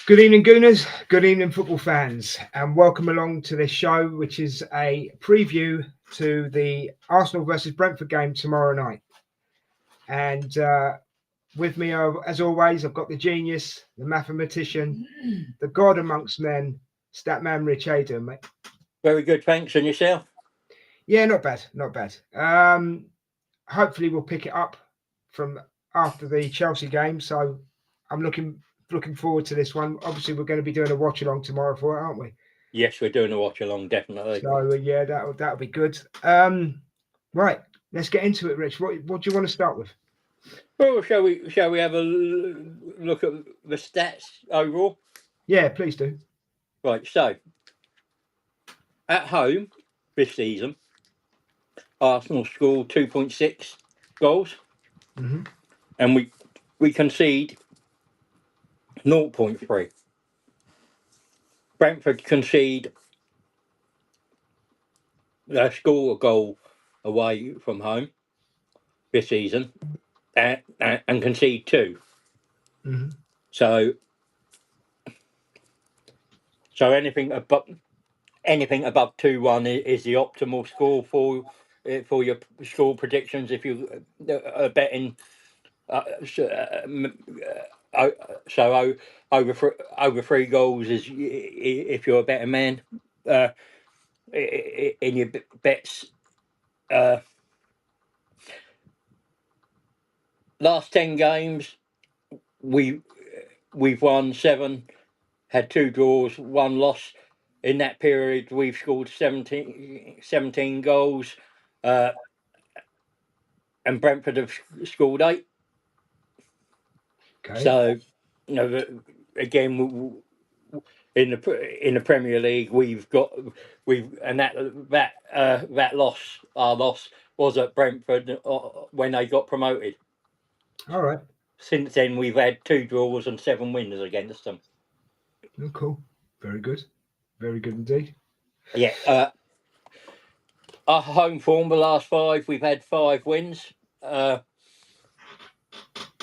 Good evening, Gooners. Good evening, football fans, and welcome along to this show, which is a preview to the Arsenal versus Brentford game tomorrow night. And with me, as always, I've got the genius, the mathematician, the god amongst men, Statman Rich. How you doing, mate? Very good, thanks. And yourself? Yeah, not bad, not bad. Hopefully, we'll pick it up from after the Chelsea game. So I'm looking forward to this one. Obviously, we're going to be doing a watch along tomorrow for it, aren't we? Yes, we're doing a watch along, definitely. So yeah, that'll be good. Right, let's get into it, Rich. What do you want to start with? Well, shall we have a look at the stats overall? Yeah, please do. Right. So at home this season, Arsenal scored 2.6 goals, and we concede 0.3. Brentford concede score a goal away from home this season, and concede 2. So anything above 2-1 is the optimal score for your score predictions. If you are betting, so over 3 goals is if you're a better man in your bets. Last 10 games, we've won 7, had 2 draws, 1 loss. In that period, we've scored 17 goals, and Brentford have scored 8. Okay. So, again, in the Premier League, and that loss, our loss was at Brentford when they got promoted. All right. Since then, we've had 2 draws and 7 wins against them. Oh, cool. Very good. Very good indeed. Yeah. Our home form, the last 5, we've had 5 wins.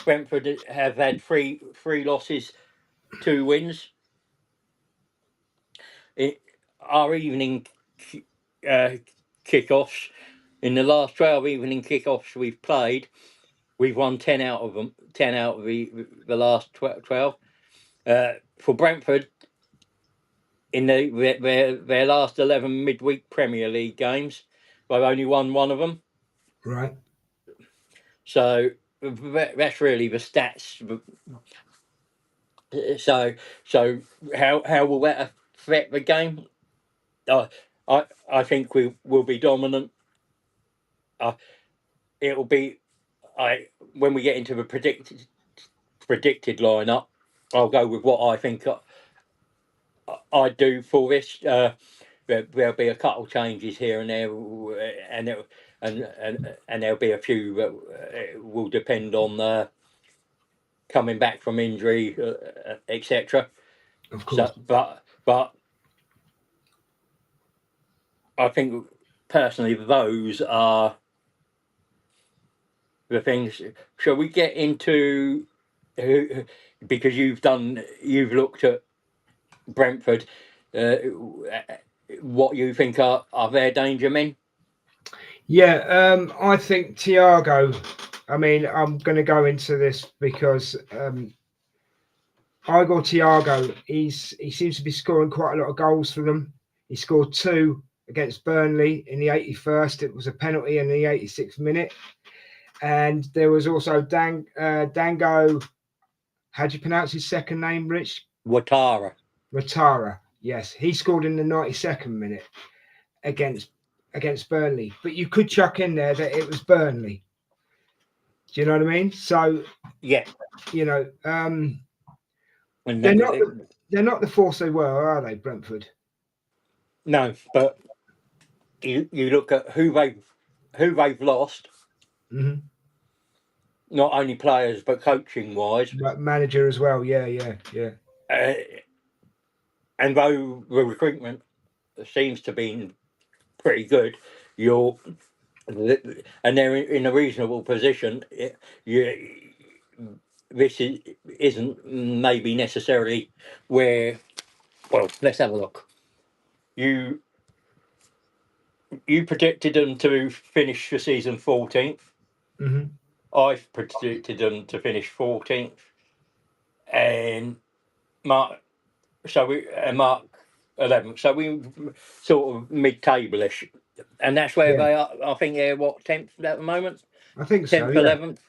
Brentford have had 3 losses, 2 wins. Our evening kickoffs, in the last 12 evening kickoffs we've played, we've won 10 out of them. 10 out of the last 12. For Brentford, in their last 11 midweek Premier League games, they've only won 1 of them. Right. So that's really the stats. So how will that affect the game? I think we will be dominant. It'll be when we get into the predicted lineup, I'll go with what I think I'd do for this. There'll be a couple changes here and there, and there'll be a few that will depend on coming back from injury, etc. Of course. So, but I think personally those are the things. Shall we get into because you've looked at Brentford, what you think are their danger men? Yeah, I think Thiago. I mean, I'm going to go into this because Igor Thiago, he seems to be scoring quite a lot of goals for them. He scored 2 against Burnley in the 81st. It was a penalty in the 86th minute. And there was also Dango. How do you pronounce his second name, Rich? Watara. Yes, he scored in the 92nd minute against Burnley. But you could chuck in there that it was Burnley. Do you know what I mean? So yeah, they're not the force they were, are they, Brentford? No, but you look at who they've lost. Mm-hmm. Not only players, but coaching wise, But manager as well. Yeah. And though the recruitment seems to be pretty good, and they're in a reasonable position. isn't maybe necessarily where. Well, let's have a look. You predicted them to finish the season 14th. Mm-hmm. I've predicted them to finish 14th, and Mark 11th. So we sort of mid-table-ish, and that's where Yeah, they are. I think they're 10th at the moment, I think so. 10th, Yeah, 11th.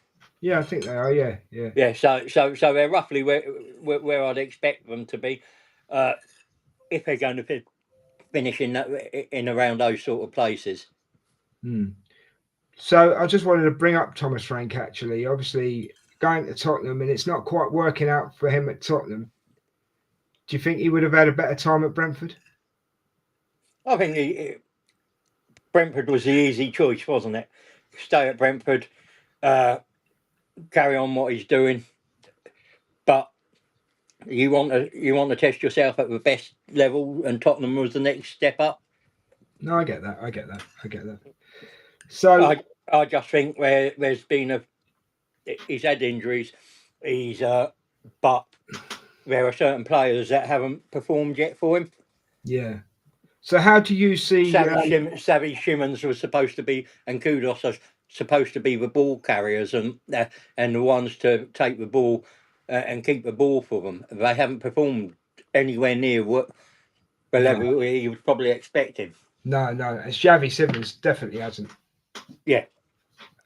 yeah, I think they are. Yeah, yeah. Yeah, so they're roughly where I'd expect them to be, if they're going to finish in around those sort of places. Hmm. So I just wanted to bring up Thomas Frank actually. Obviously, going to Tottenham, and it's not quite working out for him at Tottenham. Do you think he would have had a better time at Brentford? I think Brentford was the easy choice, wasn't it? Stay at Brentford, uh, carry on what he's doing, but you want to test yourself at the best level, and Tottenham was the next step up. No, I get that. I get that. I get that. So I just think where there's been he's had injuries, but there are certain players that haven't performed yet for him. yeah. So how do you see? Savvy Shimmons was supposed to be, and Kudos are supposed to be the ball carriers and the ones to take the ball and keep the ball for them. They haven't performed anywhere near what the No, level he was probably expecting. no, no. As Xavi Simmons definitely hasn't. Yeah.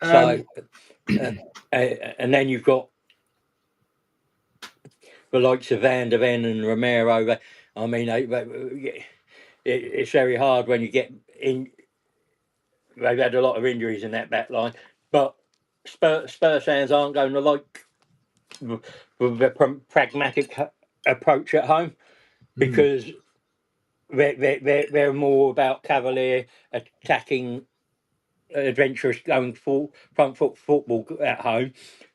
Um, So, and then you've got the likes of Van der Ven and Romero. I mean, it's very hard when you get in. They've had a lot of injuries in that back line, but Spurs fans aren't going to like the pragmatic approach at home, because they're more about cavalier attacking, adventurous, going full front foot football at home.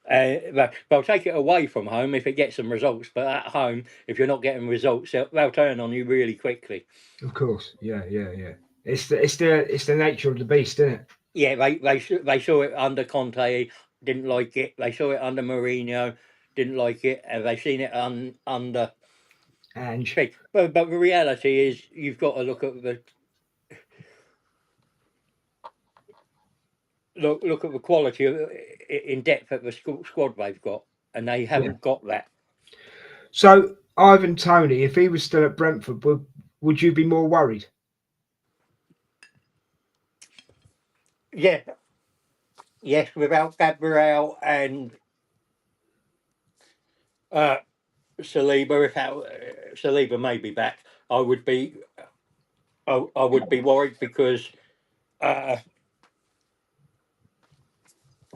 They'll take it away from home if it gets some results, but at home, if you're not getting results, they'll turn on you really quickly. of course, yeah, yeah, yeah. It's the nature of the beast, isn't it? Yeah, they saw it under Conte, didn't like it. They saw it under Mourinho, didn't like it. And they've seen it under. And But the reality is, you've got to look at the look at the quality in depth at the squad they've got, and they yeah. haven't got that. So Ivan Toney, if he was still at Brentford, would you be more worried? Yeah, yes, without Gabriel and Saliba, if Saliba may be back, I would be worried, because uh,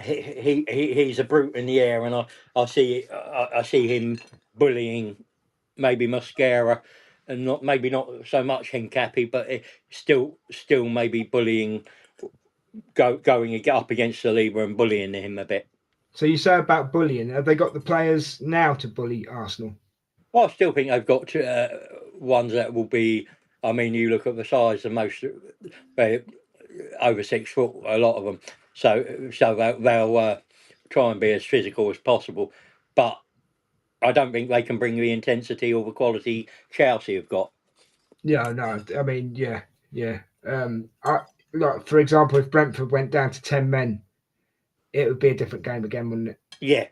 he's a brute in the air, and I see him bullying maybe Mascara, and not so much Hincapi, but still maybe bullying, going up against Saliba and bullying him a bit. So you say about bullying. Have they got the players now to bully Arsenal? Well, I still think they've got ones that will be. I mean, you look at the size of most, they're over 6 foot, a lot of them. So they'll try and be as physical as possible, but I don't think they can bring the intensity or the quality Chelsea have got. Yeah, no. I mean, yeah, yeah. Like for example, if Brentford went down to 10 men, it would be a different game again, wouldn't it? Yeah,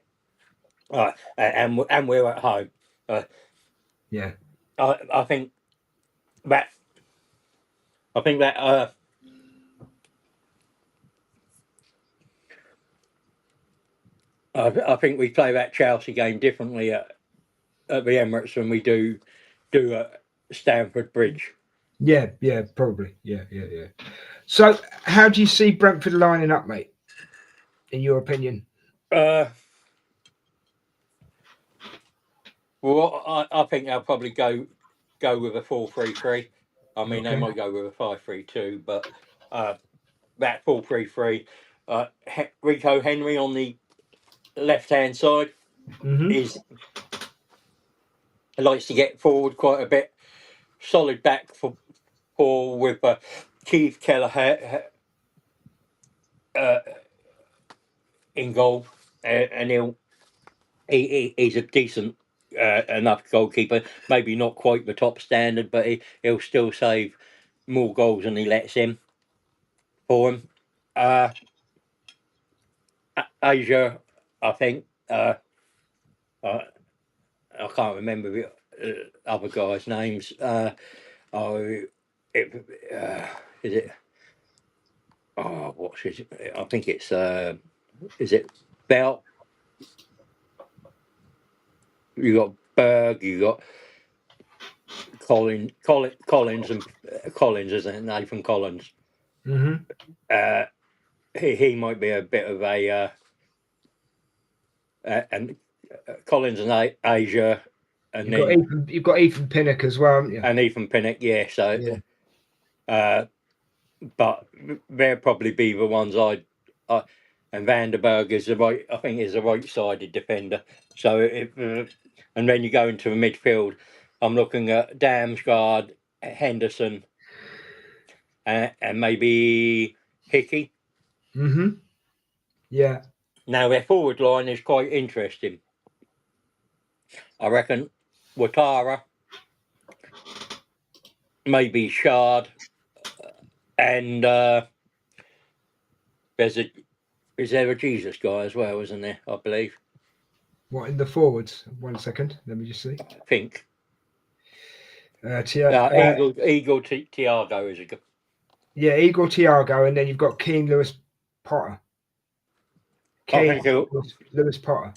and we're at home. Uh, Yeah, I think that I think that I think we play that Chelsea game differently at the Emirates than we do at Stamford Bridge. yeah, yeah. Probably. Yeah, yeah, yeah. So, how do you see Brentford lining up, mate? In your opinion? Uh, well, I think they'll probably go with a 4-3-3. I mean, they Okay. might go with a 5-3-2, but that 4-3-3. Rico Henry on the left hand side Mm-hmm. likes to get forward quite a bit. Solid back for with Keith Kelleher in goal, and he's a decent enough goalkeeper. Maybe not quite the top standard, but he'll still save more goals than he lets in for him. Asia, I think. I can't remember the other guys' names. Is it? Oh, what's his? I think it's. Is it Bell? You got Berg. You got Collins, and Collins, isn't it? Nathan Collins. Mm-hmm. He might be a bit of a and Collins and Asia, and you've got Ethan Pinnock as well, haven't you? And Ethan Pinnock, yeah. So, yeah. But they'll probably be the ones and Vanderberg is the right. I think is a right-sided defender. So and then you go into the midfield. I'm looking at Damsgaard, Henderson, and maybe Hickey. Mm-hmm. Yeah. Now their forward line is quite interesting. I reckon Watara, maybe Shard, and is there a Jesus guy as well, isn't there? I believe. What in the forwards? 1 second. Let me just see. I think. Igor Thiago is a good. Yeah, Igor Thiago, and then you've got Keane Lewis Potter. Lewis Potter.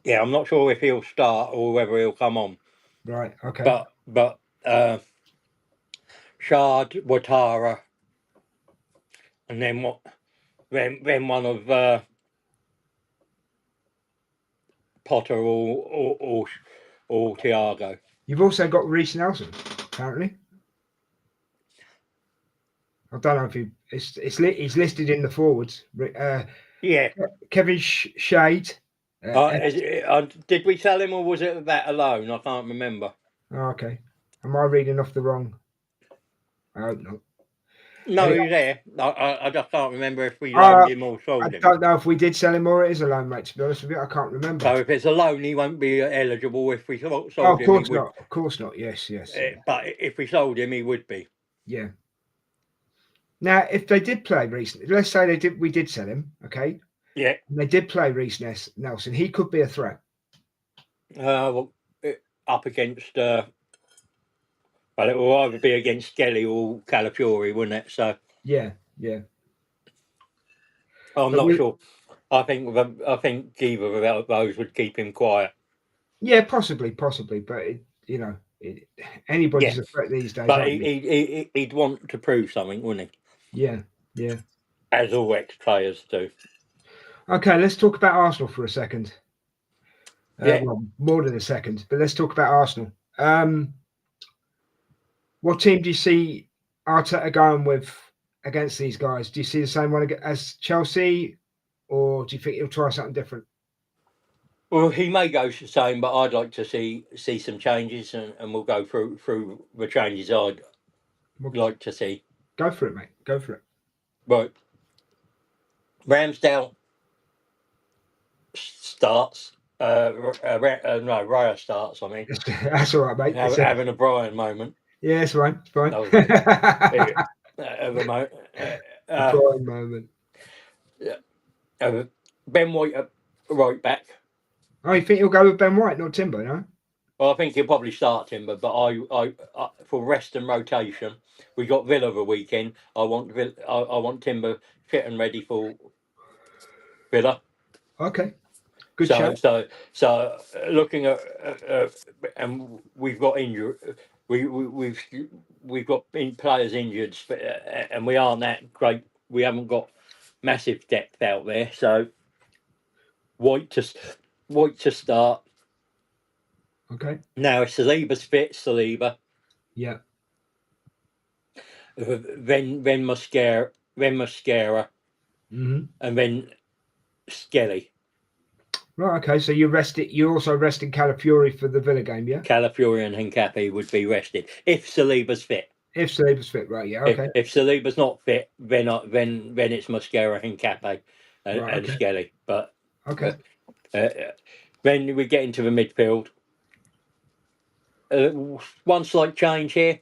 Yeah, I'm not sure if he'll start or whether he'll come on. Right. Okay. But Shard, Watara, and then what? Then one of Potter or Thiago. You've also got Reece Nelson, apparently. I don't know if he's listed in the forwards. Yeah. Kevin Shade. Did we sell him or was it that alone? I can't remember. Oh, okay. Am I reading off the wrong? I hope not. No, he's there. I just can't remember if we loaned him or sold him. I don't know if we did sell him or it is a loan, mate. To be honest with you, I can't remember. So if it's a loan, he won't be eligible. If we sold him, of course not. Of course not. Yes. But if we sold him, he would be. Yeah. Now, if they did play recently, let's say we did sell him, okay? Yeah. And they did play Reece Nelson. He could be a threat. Well, up against. Well, it will either be against Skelly or Calafiori, wouldn't it? So. Yeah. I'm not sure. I think either of those would keep him quiet. Yeah, possibly, but anybody's a threat these days. But he'd want to prove something, wouldn't he? Yeah. As all ex-players do. Okay, let's talk about Arsenal for a second. Well, more than a second, but let's talk about Arsenal. What team do you see Arteta going with against these guys? Do you see the same one as Chelsea, or do you think he'll try something different? Well, he may go the same, but I'd like to see some changes, and we'll go through the changes I'd like to see. Go for it, mate. Go for it. Right. Ramsdale starts. Raya starts. I mean, that's all right, mate. Having a Brian moment. Yeah, it's fine. It's fine. Brian moment. Yeah. Ben White right back. Oh, you think he'll go with Ben White, not Timber, no? Well, I think he'll probably start Timber, but I for rest and rotation, we got Villa the weekend. I want Timber fit and ready for Villa. Okay, good shout. So looking at and we've got injured. We've got players injured, and we aren't that great. We haven't got massive depth out there. So White to start. Okay. Now if Saliba's fit, Saliba. Yeah. Then Mascara. Mm-hmm. And then Skelly. Right. Okay. So you're also resting Calafiori for the Villa game, yeah? Calafiori and Hincapi would be rested if Saliba's fit. If Saliba's fit, right? Yeah. Okay. If Saliba's not fit, then it's Mascara, Hincapi, and Skelly. But okay. Then we get into the midfield. One slight change here.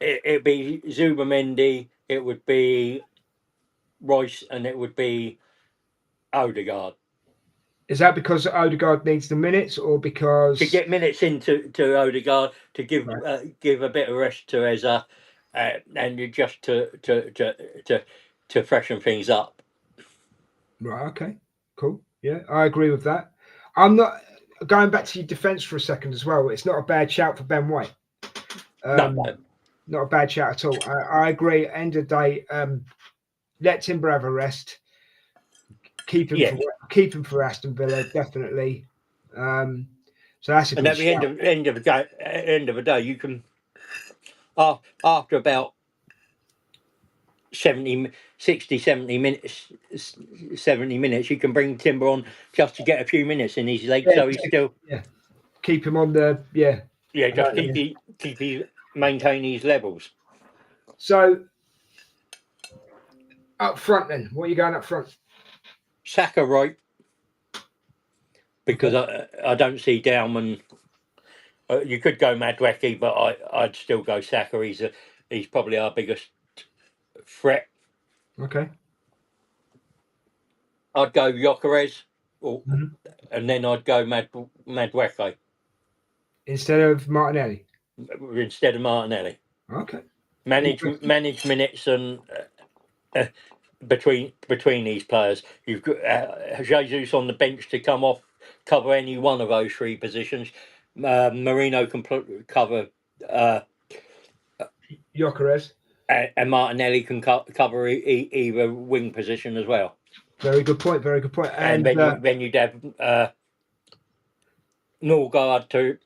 It'd be Zubimendi, it would be Royce, and it would be Odegaard. Is that because Odegaard needs the minutes, or because To get minutes into Odegaard, to give right. give a bit of rest to Eza, and just to freshen things up. Right, okay, cool. Yeah, I agree with that. I'm not going back to your defence for a second as well. It's not a bad shout for Ben White. No, Not a bad shout at all. I agree. End of the day, let Timber have a rest. Keep him for Aston Villa, definitely. So that's a and good at the shout. end of the day, you can after about 70 minutes, 70 minutes, you can bring Timber on just to get a few minutes in his legs, Yeah, so he's still keep him on the just keep maintain his levels. So up front then, what are you going up front? Saka right, because I don't see Dangermen. You could go Madueke, but I'd still go Saka. He's probably our biggest threat. Okay. I'd go Gyökeres, and then I'd go Madueke Instead of Martinelli. instead of Martinelli. Okay. Manage minutes and between these players. You've got Jesus on the bench to come off, cover any one of those three positions. Marino can cover. Gyökeres. And Martinelli can cover either wing position as well. Very good point. Very good point. And then you'd have Norgard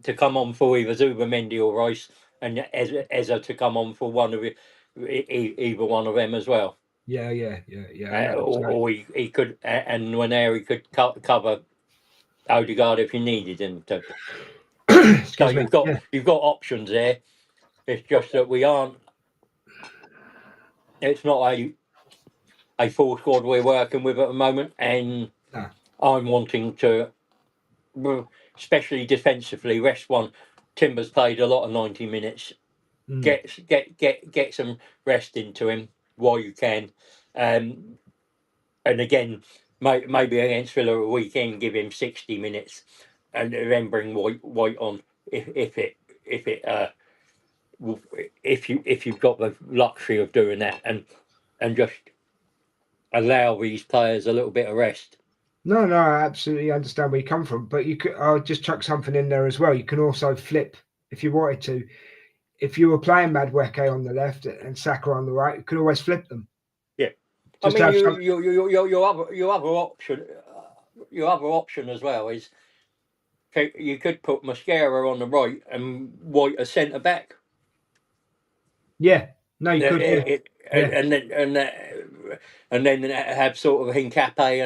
to come on for either Zubimendi or Royce, and Eza to come on for one of either one of them as well. Yeah. Or he could, and Nwaneri could cover Odegaard if you needed him to. So you've got options there. It's just that we aren't. It's not a full squad we're working with at the moment, and I'm wanting to, especially defensively, rest one. Timber's played a lot of 90 minutes. Get some rest into him while you can, and again, maybe against Villa a weekend, give him 60 minutes, and then bring White on if you've got the luxury of doing that, and just allow these players a little bit of rest. No, I absolutely understand where you come from, but you could. I'll just chuck something in there as well. You can also flip if you wanted to. If you were playing Madueke on the left and Saka on the right, you could always flip them. Yeah, Just I mean, your other option as well is you could put Mosquera on the right and White as centre back. Yeah, no, you could. And then have sort of Hincapié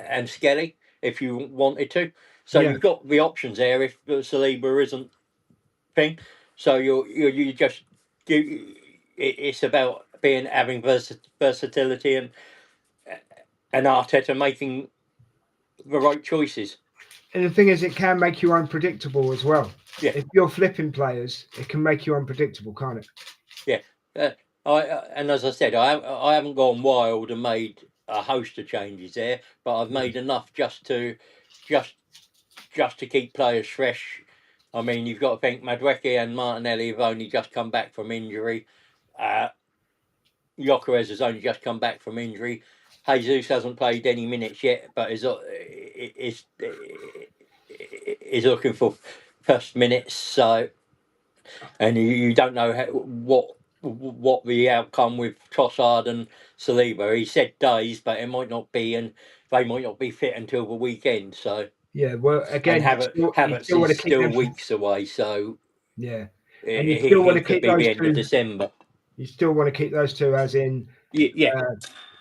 and Skelly if you wanted to. So you've got the options there if Saliba isn't thing. So you just it's about having versatility and Arteta making the right choices. And the thing is, it can make you unpredictable as well. Yeah. If you're flipping players, it can make you unpredictable, can't it? Yeah. And as I said, I haven't gone wild and made a host of changes there, but I've made enough just to keep players fresh. I mean, you've got to think Madueke and Martinelli have only just come back from injury. Gyökeres has only just come back from injury. Jesus hasn't played any minutes yet, but is looking for first minutes. So, and you don't know what the outcome with Trossard and Saliba. He said days, but it might not be, and they might not be fit until the weekend. So yeah, well, again, Havertz is still weeks away. So yeah, and you still want to keep those the end of December. You still want to keep those two, as in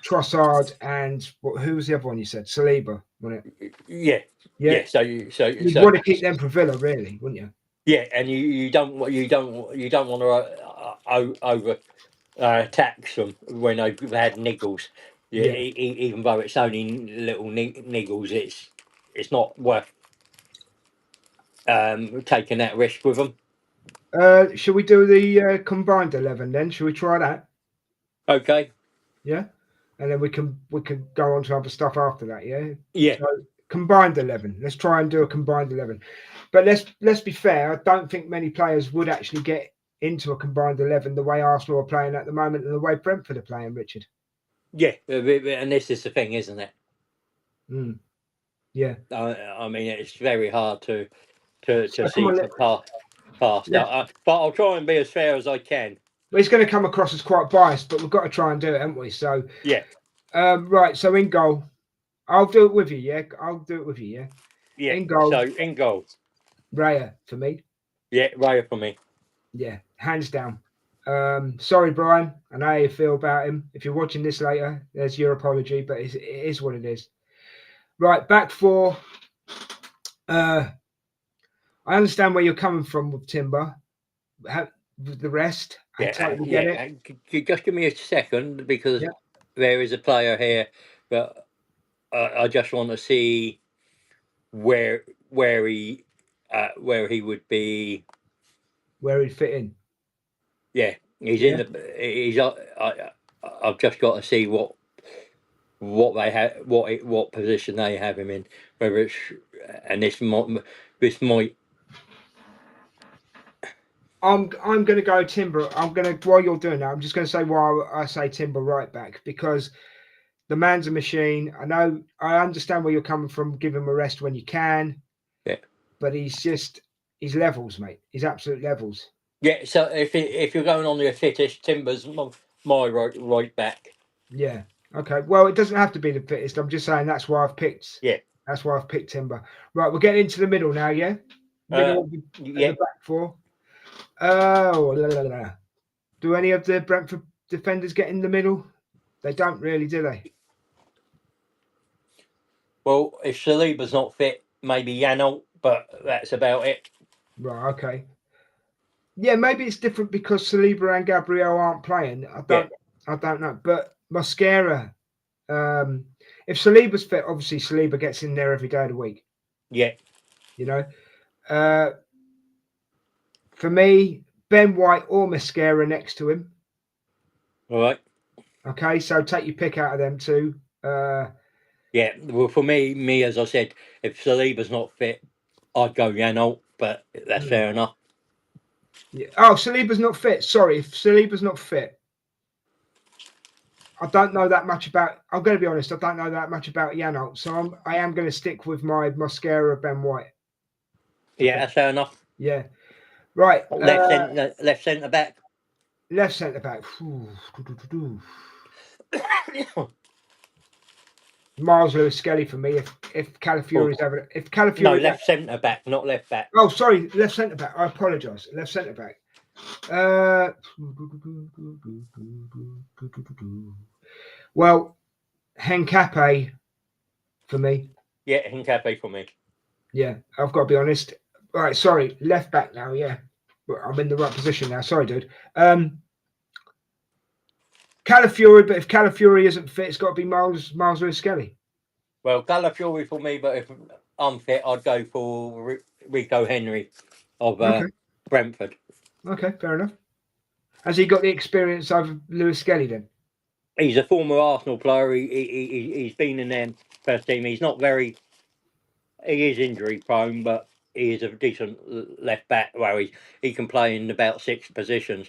Trossard and who was the other one you said? Saliba, wasn't it? Yeah. So you'd want to keep them for Villa, really, wouldn't you? Yeah, and you don't want to over tax them when they've had niggles. Yeah. Even though it's only little niggles, it's not worth taking that risk with them. Should we do the combined 11 then? Should we try that? Okay. Yeah, and then we can go on to other stuff after that. Yeah. Yeah. So combined 11. Let's try and do a combined 11. But let's be fair. I don't think many players would actually get into a combined 11 the way Arsenal are playing at the moment and the way Brentford are playing, Richard. Yeah, and this is the thing, isn't it? Mm. Yeah. I mean, it's very hard to So come see on, past. But I'll try and be as fair as I can. it's going to come across as quite biased, but we've got to try and do it, haven't we? So Yeah. Right. So in goal, I'll do it with you. Yeah, I'll do it with you. Yeah. Yeah. In goal. So in goal. Raya for me. Yeah, Raya for me. Yeah, hands down. Sorry, Brian. I know how you feel about him. If you're watching this later, there's your apology, but it is what it is. Right, back four. I understand where you're coming from with Timber. With the rest, I totally get it. Just give me a second because Yeah. there is a player here, but I just want to see where he would be. Where he'd fit in. Yeah, he's in the. He's. I've just got to see what they have, what position they have him in. Whether it's and this might. I'm going to go Timber. I'm going to, while you're doing that, I'm just going to say why I say Timber right back, because the man's a machine. I understand where you're coming from. Give him a rest when you can. Yeah. But he's levels, mate. He's absolute levels. Yeah. So if you're going on the fittest, Timber's my right back. Yeah. Okay. Well, it doesn't have to be the fittest. I'm just saying that's why I've picked. Yeah. That's why I've picked Timber. Right. We're getting into the middle now. Yeah. Middle of the back four. Oh. Do any of the Brentford defenders get in the middle? They don't really, do they? Well, if Saliba's not fit, maybe Yanalt, but that's about it. Right. Okay. Yeah, maybe it's different because Saliba and Gabriel aren't playing. I don't know. But Mosquera, if Saliba's fit, obviously Saliba gets in there every day of the week. Yeah. You know. For me, Ben White or Mosquera next to him. All right. Okay, so take your pick out of them two. Yeah, well, for me, as I said, if Saliba's not fit, I'd go Yanalt, but that's fair enough. Yeah. Oh, Saliba's not fit. Sorry, if Saliba's not fit, I don't know that much about. I'm going to be honest. I don't know that much about Yanalt, so I am going to stick with my Mosquera, Ben White. Yeah, that's fair enough. Yeah. Right. Left centre back. Left centre back. Miles Lewis Skelly for me. If Calafiori's having, if Calafiori. No, left centre back, not left back. Oh, sorry, left centre back. I apologise. Left centre back. Well, Hencape for me. Yeah, Hencape for me. Yeah, I've got to be honest. All right, sorry, left back now. Yeah, I'm in the right position now. Sorry, dude. Calafiori, but if Calafiori isn't fit, it's got to be Miles Lewis Skelly. Well, Calafiori for me, but if I'm fit, I'd go for Rico Henry of Brentford. Okay, fair enough. Has he got the experience of Lewis Skelly then? He's a former Arsenal player. He's been in their first team. He's not very. He is injury prone, but he is a decent left back. Well, he can play in about 6 positions: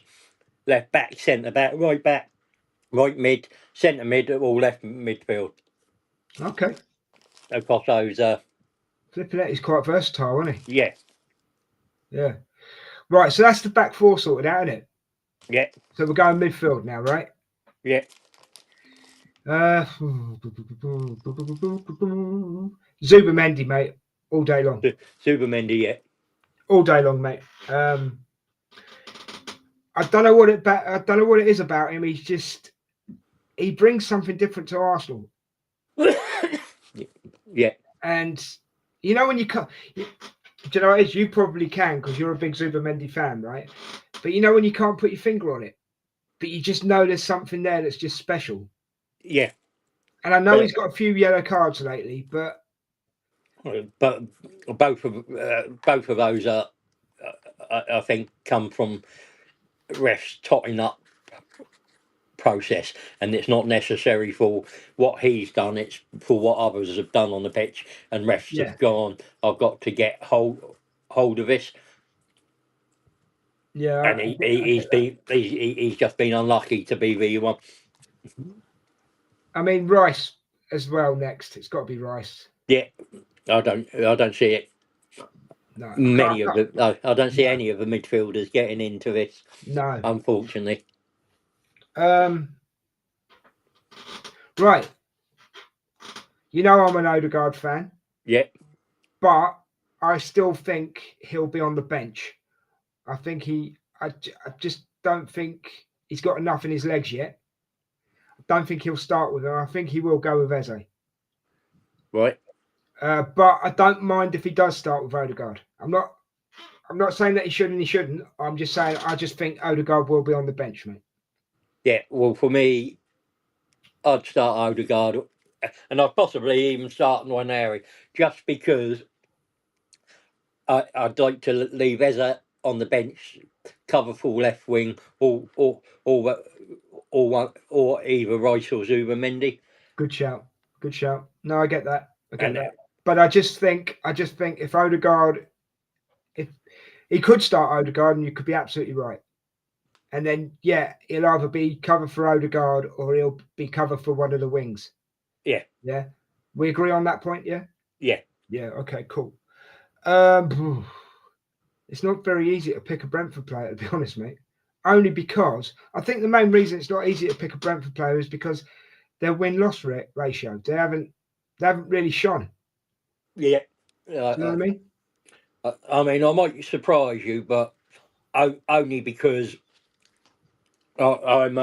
left back, centre back, right mid, centre mid, or left midfield. Okay. Across those. Flipping it, he's quite versatile, isn't he? Yeah. Yeah. Right, so that's the back four sorted out, isn't it? Yeah. So we're going midfield now, right? Yeah. Zubamendi, mate, all day long. Zubamendi, yeah. All day long, mate. I don't know what it is about him. He brings something different to Arsenal. Yeah. And you know when you can't, do you know what it is? You probably can because you're a big Zubamendi fan, right? But you know when you can't put your finger on it, but you just know there's something there that's just special. Yeah. And I know he's got a few yellow cards lately, but But both of those are, I think, come from refs totting up process, and it's not necessary for what he's done, it's for what others have done on the pitch, and refs Yeah. have gone, I've got to get hold of this. Yeah, And he's just been unlucky to be the one. I mean, Rice as well next. It's got to be Rice. Yeah, I don't see it. No, I don't see any of the midfielders getting into this, no. unfortunately. Right. You know I'm an Odegaard fan. Yeah, But I still think he'll be on the bench. I think I just don't think he's got enough in his legs yet. I don't think he'll start with him. I think he will go with Eze. right. But I don't mind if he does start with Odegaard. I'm not saying that he should and he shouldn't. I'm just saying I just think Odegaard will be on the bench, mate. Yeah, well, for me, I'd start Odegaard, and I'd possibly even start Nwaneri, just because I'd like to leave Eze on the bench, cover full left wing, or either Rice or Zubimendi. Good shout. Good shout. No, I get that. And But I just think if Odegaard, if he could start Odegaard, and you could be absolutely right. And then, yeah, he'll either be cover for Odegaard or he'll be cover for one of the wings. Yeah. Yeah. We agree on that point, yeah? Yeah. Yeah, okay, cool. It's not very easy to pick a Brentford player, to be honest, mate. Only because I think the main reason it's not easy to pick a Brentford player is because their win-loss ratio. They haven't really shone. Yeah. Do you know what I mean? I mean, I might surprise you, but only because I'm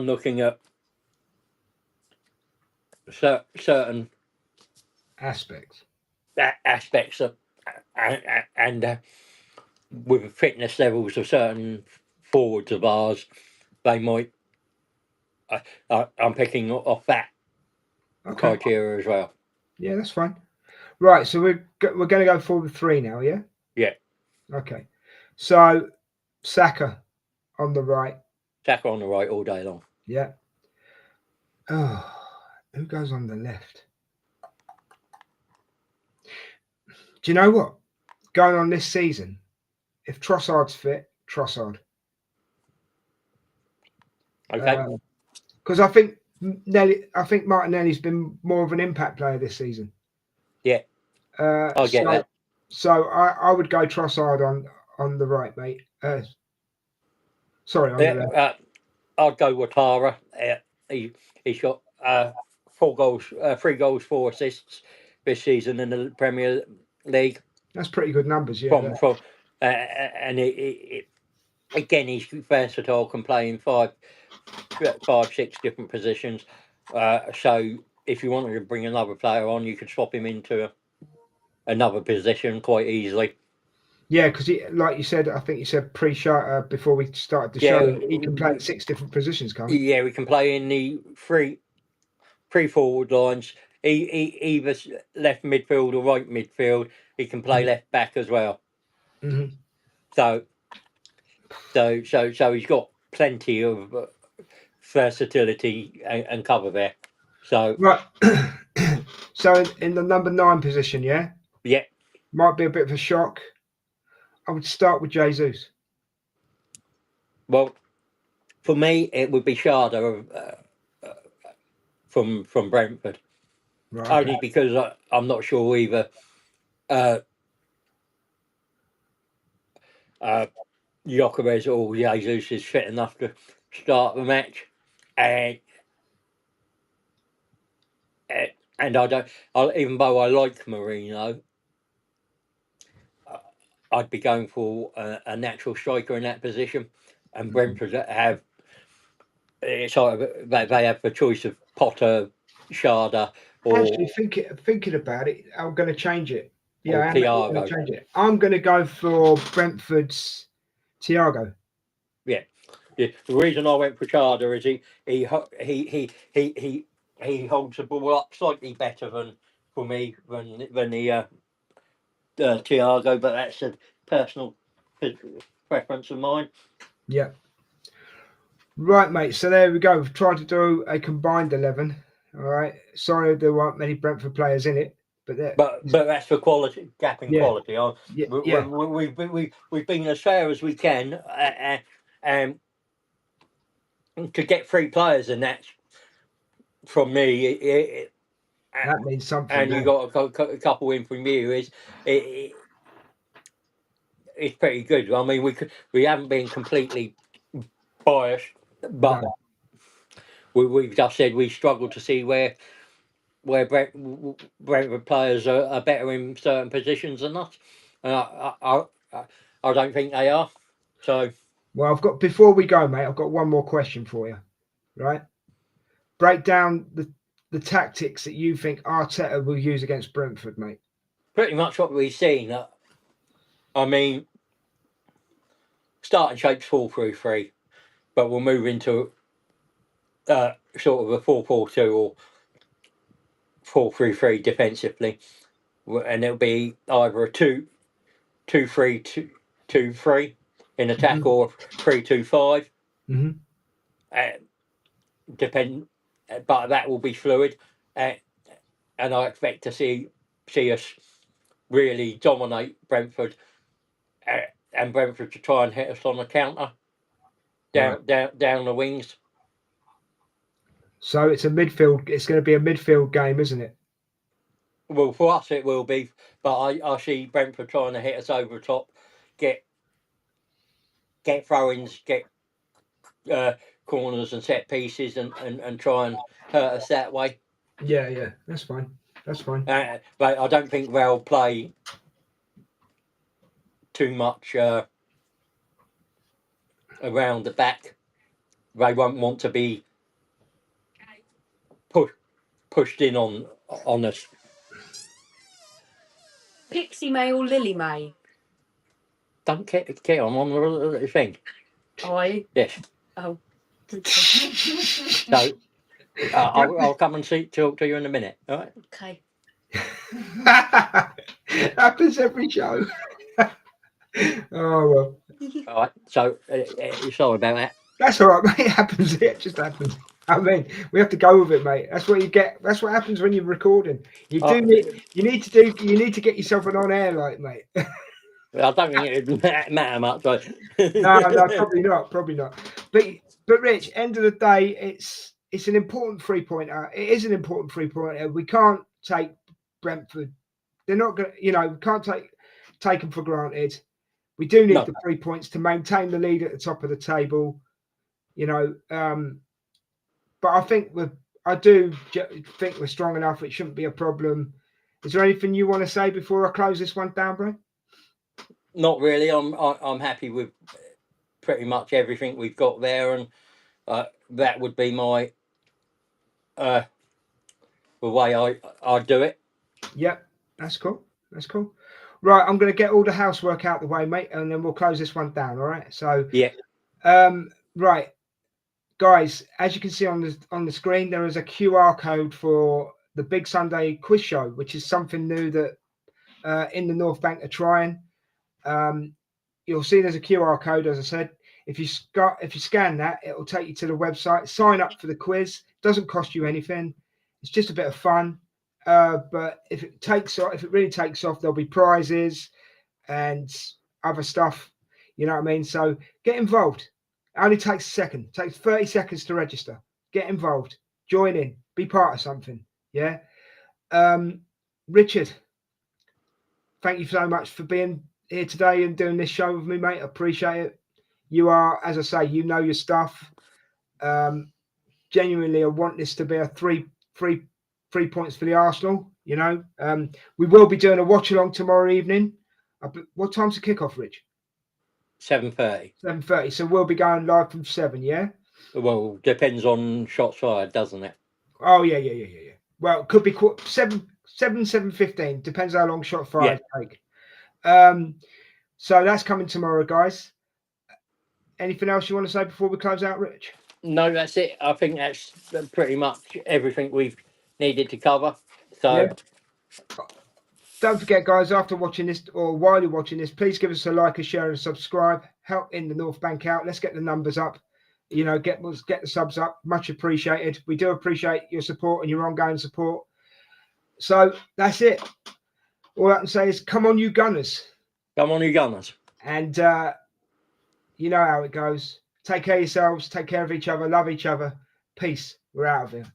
looking at certain aspects of, and with fitness levels of certain forwards of ours, they might. I'm picking off that criteria as well. Yeah, that's fine. Right, so we're going to go for the three now, yeah? Yeah. Okay. So Saka on the right. Saka on the right all day long. Yeah. Oh, who goes on the left? Do you know what? Going on this season, if Trossard's fit, Trossard. Okay. Because I think Martinelli's been more of an impact player this season. Yeah. I get that. So I would go Trossard on the right, mate. Sorry, on the left. I'd go Ouattara. He's got 4 goals, 3 goals, 4 assists this season in the Premier League. That's pretty good numbers, yeah. And again, he's versatile, can play in 5, 6 different positions. So if you wanted to bring another player on, you could swap him into another position quite easily. Yeah, because like you said, I think you said pre-show before we started the show, he can play in 6 different positions, can't he? Yeah, we can play in the three forward lines, either left midfield or right midfield. He can play left back as well. Mm-hmm. So he's got plenty of versatility and cover there. So right. So in the number 9 position, yeah, might be a bit of a shock. I would start with Jesus. Well, for me, it would be Sharda from Brentford. Right, only because I'm not sure either Gyökeres or Jesus is fit enough to start the match, and I don't. Even though I like Marino, I'd be going for a natural striker in that position, and Brentford have. It's sort of they have the choice of Potter, Sharda, or actually thinking about it, I'm going to change it. Yeah, I'm going to change it. I'm going to go for Brentford's Thiago. Yeah. The reason I went for Sharda is he he holds the ball up slightly better than for me than the Thiago, but that's a personal preference of mine. Yeah. Right, mate. So there we go. We've tried to do a combined 11. All right. Sorry there weren't many Brentford players in it, but that's for quality, gap in yeah, quality. yeah. We've been as fair as we can, to get 3 players, and that's from me. That means something. And you got a couple in from you. It's pretty good. I mean, we haven't been completely biased, but No. we've just said we struggle to see where Brentford players are better in certain positions than us. And I don't think they are. So, Well, before we go, mate, I've got one more question for you. Right? Break down the tactics that you think Arteta will use against Brentford, mate. pretty much what we've seen. I mean, starting shape's 4-3-3, but we'll move into sort of a 4-4-2 or 4-3-3 defensively, and it'll be either a 2-3-2-3 in attack, Mm-hmm. or 3-2-5. Mm-hmm. But that will be fluid, and I expect to see us really dominate Brentford, and Brentford to try and hit us on the counter down the wings. So it's a midfield. It's going to be a midfield game, isn't it? Well, for us it will be, but I see Brentford trying to hit us over the top, get throw-ins, get corners and set pieces, and try and hurt us that way. Yeah, that's fine. That's fine. But I don't think they'll play too much around the back. They won't want to be pushed in on us. Pixie May or Lily May? Don't care. I'm on the thing. Are you? Yes. Oh. So I'll come and talk to you in a minute. All right. Okay. Happens every show. Oh well. All right. So sorry about that. That's all right, mate. It happens. It just happens. I mean, we have to go with it, mate. That's what you get. That's what happens when you're recording. You need to get yourself an on-air light, mate. I don't think it would matter much. But No, probably not. But Rich, end of the day, it's an important 3-pointer. It is an important 3-pointer. We can't take Brentford. They're not going to, we can't take them for granted. We do need the 3 points to maintain the lead at the top of the table. But I do think we're strong enough. It shouldn't be a problem. Is there anything you want to say before I close this one down, bro? Not really. I'm happy with pretty much everything we've got there, and that would be my the way I do it. Yep, that's cool. Right, I'm going to get all the housework out the way, mate, and then we'll close this one down. All right. So yeah. Right, guys, as you can see on the screen, there is a QR code for the Big Sunday quiz show, which is something new that in the North Bank are trying. You'll see there's a QR code, as I said. If you scan that, it will take you to the website. Sign up for the quiz. Doesn't cost you anything. It's just a bit of fun. But if it really takes off, there'll be prizes and other stuff. You know what I mean? So get involved. It only takes a second. It takes 30 seconds to register. Get involved. Join in. Be part of something. Yeah. Richard, thank you so much for being here today and doing this show with me, mate. I appreciate it. You are, as I say, you know your stuff. Genuinely, I want this to be a three points for the Arsenal. We will be doing a watch along tomorrow evening. What time's the kickoff, Rich? 7:30. 7:30. So we'll be going live from 7. Yeah. Well, depends on shots fired, doesn't it? Oh yeah. Well, it could be 7:15. Depends how long shot fire take. So that's coming tomorrow, guys. Anything else you want to say before we close out, Rich? No, that's it. I think that's pretty much everything we've needed to cover. So, Yeah. Don't forget, guys, after watching this or while you're watching this, please give us a like, a share, and a subscribe. Help in the North Bank out. Let's get the numbers up. You know, get the subs up. Much appreciated. We do appreciate your support and your ongoing support. So that's it. All I can say is, come on, you Gunners. come on, you Gunners. And you know how it goes. Take care of yourselves. Take care of each other. Love each other. Peace. We're out of here.